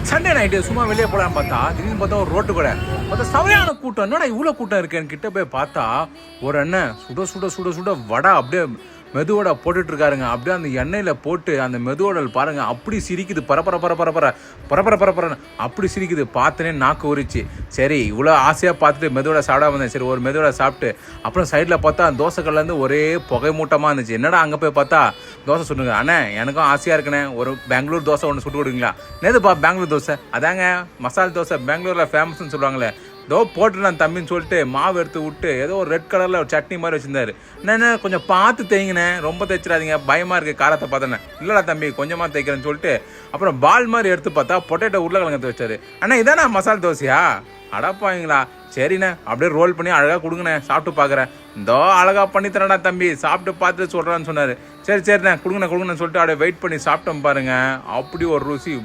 Sunday night சும்மா வெளியே போகலான்னு பார்த்தா திடீர்னு பார்த்தா ஒரு ரோட்டு கூட பார்த்தா சமையான கூட்டம். என்னடா இவ்வளோ கூட்டம் இருக்கேன்னு கிட்ட போய் பார்த்தா ஒரு அண்ணன் சுட சுட சுட சுட வடை அப்படியே மெதுவடை போட்டுட்டு இருக்காருங்க. அப்படியே அந்த எண்ணெயில் போட்டு அந்த மெதுவடல் பாருங்க அப்படி சிரிக்குது, பரபர பரபர பரபர பரபரன்னு அப்படி சிரிக்குது. பார்த்தனே நாக்கு உரிச்சு. சரி இவ்வளோ ஆசையாக பார்த்துட்டு மெதுவடை சாப்பிட வந்தேன். சரி ஒரு மெதுவடை சாப்பிட்டு அப்புறம் சைடில் பார்த்தா தோசைக்கல்லேருந்து ஒரே புகை மூட்டமாக இருந்துச்சு. என்னடா அங்கே போய் பார்த்தா தோசை சுடுங்க. அண்ணே எனக்கும் ஆசையாக இருக்குண்ணே, ஒரு பெங்களூர் தோசை ஒன்று சுட்டு கொடுங்களா? நேதுப்பா பெங்களூர் தோசை? அதாங்க மசால் தோசை பெங்களூரில் ஃபேமஸ்ன்னு சொல்லுவாங்களே, ஏதோ போட்டு நான் தம்பின்னு சொல்லிட்டு மாவு எடுத்து விட்டு ஏதோ ஒரு ரெட் கலரில் ஒரு சட்னி மாதிரி வச்சுருந்தாரு. என்ன கொஞ்சம் பார்த்து தேய்ங்கண்ணே, ரொம்ப தைச்சிடாதீங்க, பயமாக இருக்குது காரத்தை பார்த்தேண்ணே. இல்லைடா தம்பி கொஞ்சமாக தைக்கிறேன்னு சொல்லிட்டு அப்புறம் பால் மாதிரி எடுத்து பார்த்தா பொட்டேட்டோ உருளைக்கிழங்கு வச்சாரு. அண்ணா இதாண்ணா மசால் தோசையா? அடப்பாவீங்களா? சரிண்ணே அப்படியே ரோல் பண்ணி அழகாக கொடுங்கண்ணே, சாப்பிட்டு பார்க்குறேன். இந்தோ அழகாக பண்ணி தரேன்டா தம்பி, சாப்பிட்டு பார்த்துட்டு சொல்கிறான்னு சொன்னார். சரிண்ணே கொடுங்கண்ணே சொல்லிட்டு அப்படியே வெயிட் பண்ணி சாப்பிட்டோம் பாருங்க. அப்படி ஒரு ருசி.